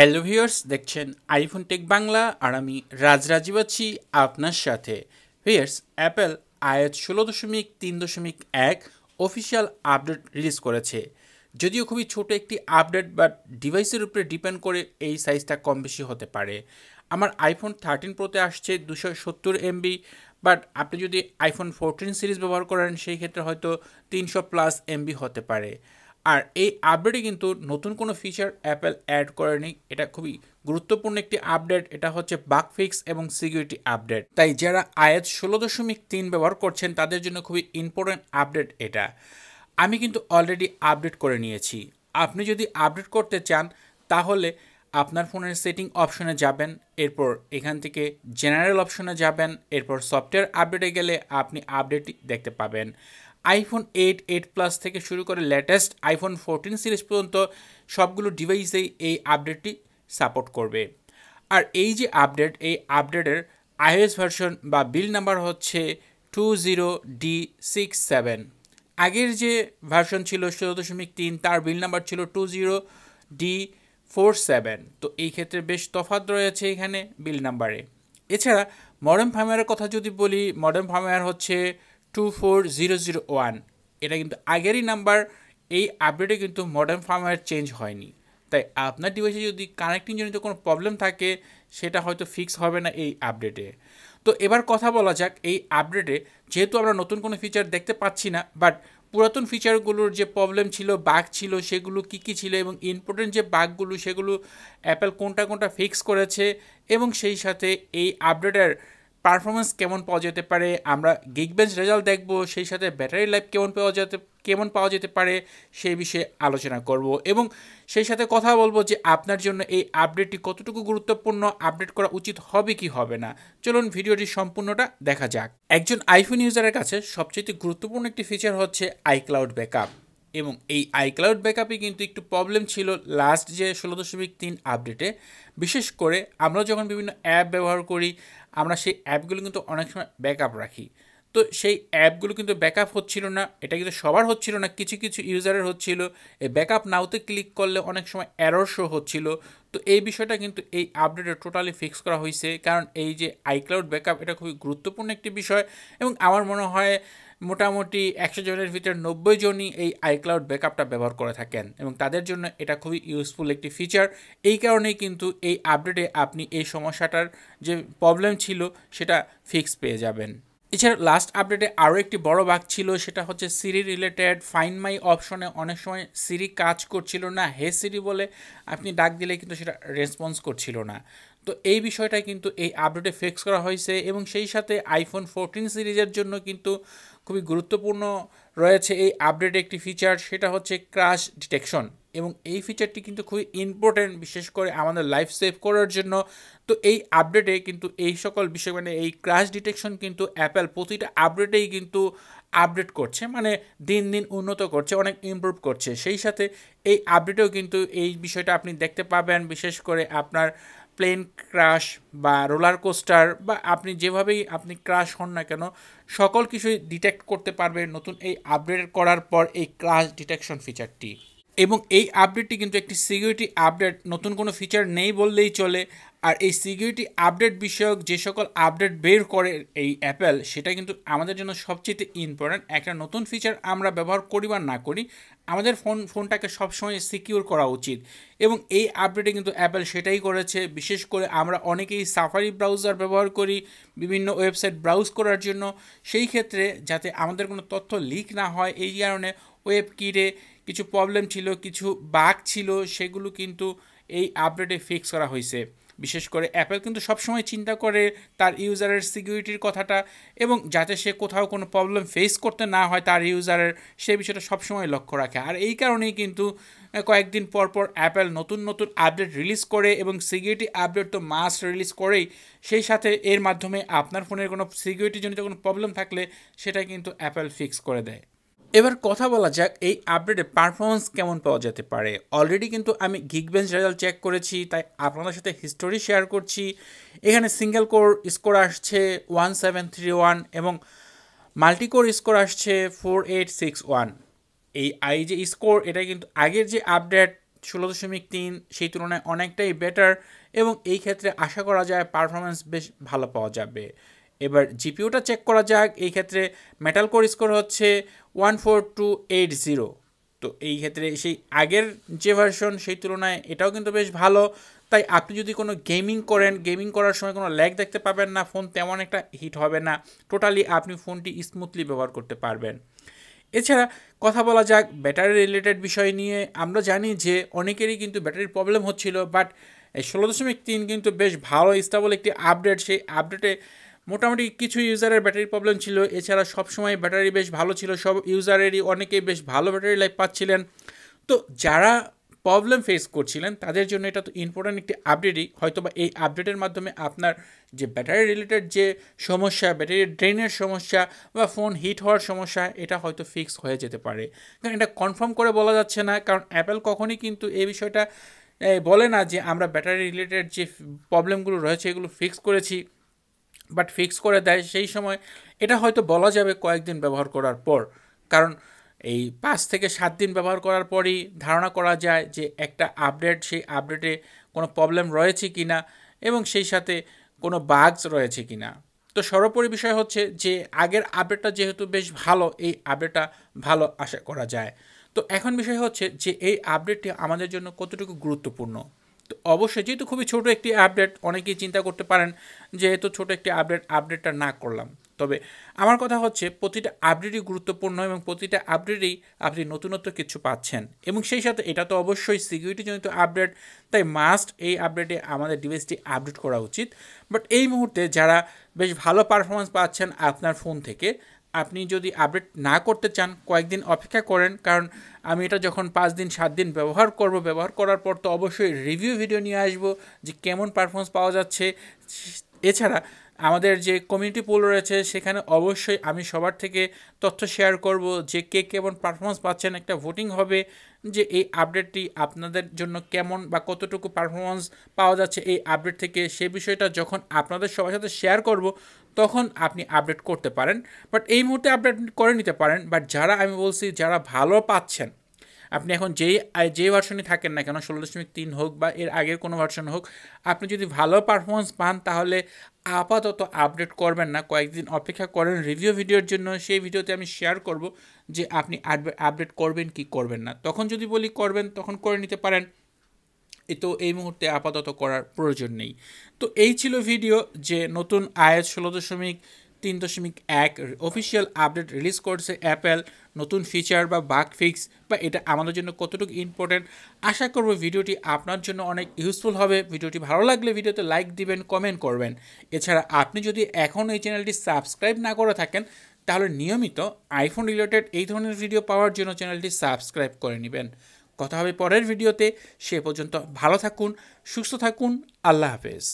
Hello viewers, দেখছেন iPhone take Bangla আর আমি রাজরাজীব আছি আপনার সাথে। Viewers, Apple iOS 16.3.1 official update release করেছে। যদিও খুবই ছোট একটি আপডেট, বাট ডিভাইসের উপরে ডিপেন্ড করে এই সাইজটা কম বেশি হতে পারে। আমার আইফোন 13 প্রোতে আসছে 270 MB, বাট আপনি যদি আইফোন 14 সিরিজ ব্যবহার করেন সেই ক্ষেত্রে হয়তো 300+ MB হতে পারে। আর এই আপডেটে কিন্তু নতুন কোনো ফিচার অ্যাপেল অ্যাড করেনি। এটা খুবই গুরুত্বপূর্ণ একটি আপডেট। এটা হচ্ছে বাগ ফিক্স এবং সিকিউরিটি আপডেট। তাই যারা iOS 16.3 ব্যবহার করছেন তাদের জন্য খুবই ইম্পর্টেন্ট আপডেট এটা। আমি কিন্তু অলরেডি আপডেট করে নিয়েছি। আপনি যদি আপডেট করতে চান তাহলে আপনার ফোনের সেটিং অপশনে যাবেন, এরপর এখান থেকে জেনারেল অপশনে যাবেন, এরপর সফটওয়্যার আপডেটে গেলে আপনি আপডেটটি দেখতে পাবেন। আইফোন 8, 8+ থেকে শুরু করে লেটেস্ট আইফোন 14 সিরিজ পর্যন্ত সবগুলো ডিভাইসেই এই আপডেটটি সাপোর্ট করবে। আর এই যে আপডেট, এই আপডেটের iOS ভার্সন বা বিল্ড নাম্বার হচ্ছে 20D67। আগের যে ভার্সন ছিল 16.3, তার বিল্ড নাম্বার ছিল 20D47। তো এই ক্ষেত্রে বেশ তফাৎ রয়েছে এখানে বিল্ড নাম্বারে। এছাড়া মডেম ফার্মওয়্যারের কথা যদি বলি, মডেম ফার্মওয়্যার হচ্ছে 24001। এটা কিন্তু আগেরই নাম্বার। এই আপডেটে কিন্তু মডেম ফার্মওয়্যার চেঞ্জ হয়নি। তাই আপনার ডিভাইসে যদি কানেক্টিং জনিত কোনো প্রবলেম থাকে সেটা হয়তো ফিক্স হবে না এই আপডেটে। তো এবার কথা বলা যাক এই আপডেটে, যেহেতু আমরা নতুন কোনো ফিচার দেখতে পাচ্ছি না, বাট পুরাতন ফিচারগুলোর যে প্রবলেম ছিল, বাগ ছিল, সেগুলো কী কী ছিল এবং ইম্পর্টেন্ট যে বাগগুলো সেগুলো অ্যাপেল কোনটা ফিক্স করেছে এবং সেই সাথে এই আপডেটের পারফরমেন্স কেমন পাওয়া যেতে পারে, আমরা গিগবেঞ্চ রেজাল্ট দেখব, সেই সাথে ব্যাটারি লাইফ কেমন পাওয়া যেতে পারে সেই বিষয়ে আলোচনা করব এবং সেই সাথে কথা বলবো যে আপনার জন্য এই আপডেটটি কতটুকু গুরুত্বপূর্ণ, আপডেট করা উচিত হবে কি হবে না। চলুন ভিডিওটি সম্পূর্ণটা দেখা যাক। একজন আইফোন ইউজারের কাছে সবচেয়ে গুরুত্বপূর্ণ একটি ফিচার হচ্ছে আইক্লাউড ব্যাকআপ, এবং এই আইক্লাউড ব্যাকআপে কিন্তু একটু প্রবলেম ছিল লাস্ট যে 16.3 আপডেটে। বিশেষ করে আমরা যখন বিভিন্ন অ্যাপ ব্যবহার করি, আমরা সেই অ্যাপগুলো কিন্তু অনেক সময় ব্যাকআপ রাখি। তো সেই অ্যাপগুলো কিন্তু ব্যাকআপ হচ্ছিল না। এটা কিন্তু সবার হচ্ছিল না, কিছু কিছু ইউজারের হচ্ছিল। এই ব্যাকআপ নাওতে ক্লিক করলে অনেক সময় এরর শো হচ্ছিল। তো এই বিষয়টা কিন্তু এই আপডেটে টোটালি ফিক্স করা হয়েছে, কারণ এই যে আইক্লাউড ব্যাকআপ এটা খুবই গুরুত্বপূর্ণ একটি বিষয় এবং আমার মনে হয় মোটামুটি 100 জনের ভিতরে 90 জনই এই আইক্লাউড ব্যাকআপটা ব্যবহার করে থাকেন এবং তাদের জন্য এটা খুবই ইউজফুল একটি ফিচার। এই কারণেই কিন্তু এই আপডেটে আপনি এই সমস্যাটার যে প্রবলেম ছিল সেটা ফিক্স পেয়ে যাবেন। এছাড়া লাস্ট আপডেটে আরও একটি বড় বাগ ছিল, সেটা হচ্ছে সিরি রিলেটেড। ফাইন্ড মাই অপশনে অনেক সময় সিরি কাজ করছিল না, হে সিরি বলে আপনি ডাক দিলে কিন্তু সেটা রেসপন্স করছিল না। তো এই বিষয়টা কিন্তু এই আপডেটে ফিক্স করা হয়েছে এবং সেই সাথে আইফোন 14 সিরিজের জন্য কিন্তু খুবই গুরুত্বপূর্ণ রয়েছে এই আপডেটে একটি ফিচার, সেটা হচ্ছে ক্র্যাশ ডিটেকশন। এবং এই ফিচারটি কিন্তু খুবই ইম্পর্টেন্ট, বিশেষ করে আমাদের লাইফ সেভ করার জন্য। তো এই আপডেটে কিন্তু এই সকল বিষয়, মানে এই ক্র্যাশ ডিটেকশন কিন্তু অ্যাপেল প্রতিটা আপডেটেই কিন্তু আপডেট করছে, মানে দিন দিন উন্নত করছে, অনেক ইমপ্রুভ করছে। সেই সাথে এই আপডেটেও কিন্তু এই বিষয়টা আপনি দেখতে পাবেন, বিশেষ করে আপনার প্লেন ক্র্যাশ বা রোলার কোস্টার বা আপনি যেভাবেই আপনি ক্র্যাশ হন না কেন, সকল কিছুই ডিটেক্ট করতে পারবে নতুন এই আপডেট করার পর এই ক্র্যাশ ডিটেকশন ফিচারটি। এবং এই আপডেটটি কিন্তু একটি সিকিউরিটি আপডেট, নতুন কোনো ফিচার নেই বললেই চলে। আর এই সিকিউরিটি আপডেট বিষয়ক যে সকল আপডেট বের করে এই অ্যাপেল, সেটা কিন্তু আমাদের জন্য সবচেয়ে ইম্পর্ট্যান্ট। একটা নতুন ফিচার আমরা ব্যবহার করি বা না করি, আমাদের ফোনটাকে সবসময় সিকিউর করা উচিত এবং এই আপডেটে কিন্তু অ্যাপেল সেটাই করেছে। বিশেষ করে আমরা অনেকেই সাফারি ব্রাউজার ব্যবহার করি বিভিন্ন ওয়েবসাইট ব্রাউজ করার জন্য, সেই ক্ষেত্রে যাতে আমাদের কোনো তথ্য লিক না হয় এই কারণে ওয়েব কিরে কিছু প্রবলেম ছিল, কিছু বাগ ছিল, সেগুলো কিন্তু এই আপডেটে ফিক্স করা হয়েছে। বিশেষ করে অ্যাপেল কিন্তু সবসময় চিন্তা করে তার ইউজারের সিকিউরিটির কথাটা এবং যাতে সে কোথাও কোনো প্রবলেম ফেস করতে না হয় তার ইউজারের, সেই বিষয়টা সবসময় লক্ষ্য রাখে। আর এই কারণেই কিন্তু কয়েকদিন পর পর অ্যাপেল নতুন নতুন আপডেট রিলিজ করে এবং সিকিউরিটি আপডেট তো মাস্ট রিলিজ করেই। সেই সাথে এর মাধ্যমে আপনার ফোনের কোনো সিকিউরিটিজনিত কোনো প্রবলেম থাকলে সেটা কিন্তু অ্যাপেল ফিক্স করে দেয়। এবার কথা বলা যাক এই আপডেটে পারফরমেন্স কেমন পাওয়া যেতে পারে। অলরেডি কিন্তু আমি গিগবেঞ্চ রেজাল্ট চেক করেছি, তাই আপনাদের সাথে হিস্টোরি শেয়ার করছি। এখানে সিঙ্গেল কোর স্কোর আসছে 1731 এবং মাল্টি কোর স্কোর আসছে 4861। এই যে স্কোর, এটা কিন্তু আগের যে আপডেট 16.3 সেই তুলনায় অনেকটাই বেটার, এবং এই ক্ষেত্রে আশা করা যায় পারফরমেন্স বেশ ভালো পাওয়া যাবে। এবার জিপিউটা চেক করা যাক। এই ক্ষেত্রে মেটাল কোর স্কোর হচ্ছে 14280। তো এই ক্ষেত্রে সেই আগের যে ভার্সন সেই তুলনায় এটাও কিন্তু বেশ ভালো। তাই আপনি যদি কোনো গেমিং করেন, গেমিং করার সময় কোনো ল্যাগ দেখতে পাবেন না, ফোন তেমন একটা হিট হবে না, টোটালি আপনি ফোনটি স্মুথলি ব্যবহার করতে পারবেন। এছাড়া কথা বলা যাক ব্যাটারি রিলেটেড বিষয় নিয়ে। আমরা জানি যে অনেকেরই কিন্তু ব্যাটারির প্রবলেম হচ্ছিল, বাট 16.3 কিন্তু বেশ ভালো স্টেবল একটি আপডেট। সেই আপডেটে মোটামুটি কিছু ইউজারের ব্যাটারি প্রবলেম ছিল, এছাড়া সবসময় ব্যাটারি বেশ ভালো ছিল, সব ইউজারেরই অনেকেই বেশ ভালো ব্যাটারি লাইফ পাচ্ছিলেন। তো যারা প্রবলেম ফেস করছিলেন তাদের জন্য এটা তো ইম্পর্ট্যান্ট একটি আপডেটই। হয়তো বা এই আপডেটের মাধ্যমে আপনার যে ব্যাটারি রিলেটেড যে সমস্যা, ব্যাটারি ড্রেনের সমস্যা বা ফোন হিট হওয়ার সমস্যা, এটা হয়তো ফিক্স হয়ে যেতে পারে। কারণ এটা কনফার্ম করে বলা যাচ্ছে না, কারণ অ্যাপেল কখনই কিন্তু এই বিষয়টা বলে না যে আমরা ব্যাটারি রিলেটেড যে প্রবলেমগুলো রয়েছে এগুলো ফিক্স করেছি, বাট ফিক্স করে দেয় সেই সময়। এটা হয়তো বলা যাবে কয়েকদিন ব্যবহার করার পর, কারণ এই 5 থেকে 7 দিন ব্যবহার করার পরই ধারণা করা যায় যে একটা আপডেট, সেই আপডেটে কোনো প্রবলেম রয়েছে কি না এবং সেই সাথে কোনো বাগস রয়েছে কি না। তো সর্বোপরি বিষয় হচ্ছে যে আগের আপডেটটা যেহেতু বেশ ভালো, এই আপডেটটা ভালো আশা করা যায়। তো এখন বিষয় হচ্ছে যে এই আপডেটটি আমাদের জন্য কতটুকু গুরুত্বপূর্ণ। তো অবশ্যই যেহেতু খুবই ছোট একটি আপডেট, অনেকেই চিন্তা করতে পারেন যেহেতু ছোট একটি আপডেটটা না করলাম। তবে আমার কথা হচ্ছে প্রতিটা আপডেটই গুরুত্বপূর্ণ এবং প্রতিটা আপডেটেই আপনি নতুনত্ব কিছু পাচ্ছেন, এবং সেই সাথে এটা তো অবশ্যই সিকিউরিটিজনিত আপডেট, তাই মাস্ট এই আপডেটে আমাদের ডিভাইসটি আপডেট করা উচিত। বাট এই মুহূর্তে যারা বেশ ভালো পারফরমেন্স পাচ্ছেন আপনার ফোন থেকে, আপনি যদি আপডেট না করতে চান কয়েকদিন অপেক্ষা করেন, কারণ আমি এটা যখন 5 দিন 7 দিন ব্যবহার করব, ব্যবহার করার পর তো অবশ্যই রিভিউ ভিডিও নিয়ে আসবো যে কেমন পারফরমেন্স পাওয়া যাচ্ছে। এছাড়া আমাদের যে কমিউনিটি পুল রয়েছে সেখানে অবশ্যই আমি সবার থেকে তথ্য শেয়ার করব যে কে কেমন পারফরমেন্স পাচ্ছেন। একটা ভোটিং হবে যে এই আপডেটটি আপনাদের জন্য কেমন বা কতটুকু পারফরমেন্স পাওয়া যাচ্ছে এই আপডেট থেকে, সেই বিষয়টা যখন আপনাদের সবার সাথে শেয়ার করব তখন আপনি আপডেট করতে পারেন। বাট এই মুহূর্তে আপডেট করে নিতে পারেন। বাট যারা আমি বলছি যারা ভালো পাচ্ছেন, আপনি এখন যেই ভার্সনই থাকেন না কেন, 16.3 হোক বা এর আগের কোনো ভার্সন হোক, আপনি যদি ভালো পারফরমেন্স পান তাহলে আপাতত আপডেট করবেন না, কয়েকদিন অপেক্ষা করেন রিভিউ ভিডিওর জন্য। সেই ভিডিওতে আমি শেয়ার করব যে আপনি আপডেট করবেন কি করবেন না। তখন যদি বলি করবেন তখন করে নিতে পারেন, তো এই মুহূর্তে আপাতত করার প্রয়োজন নেই। তো এই ছিল ভিডিও যে নতুন iOS 16.3.1 অফিসিয়াল আপডেট রিলিজ করছে অ্যাপেল, নতুন ফিচার বা বাগ ফিক্স বা এটা আমাদের জন্য কতটুকু ইম্পর্টেন্ট। আশা করব ভিডিওটি আপনার জন্য অনেক ইউজফুল হবে। ভিডিওটি ভালো লাগলে ভিডিওতে লাইক দিবেন, কমেন্ট করবেন। এছাড়া আপনি যদি এখনও এই চ্যানেলটি সাবস্ক্রাইব না করে থাকেন তাহলে নিয়মিত আইফোন রিলেটেড এই ধরনের ভিডিও পাওয়ার জন্য চ্যানেলটি সাবস্ক্রাইব করে নেবেন। কথা হবে পরের ভিডিওতে। সে পর্যন্ত ভালো থাকুন, সুস্থ থাকুন, আল্লাহ হাফেজ।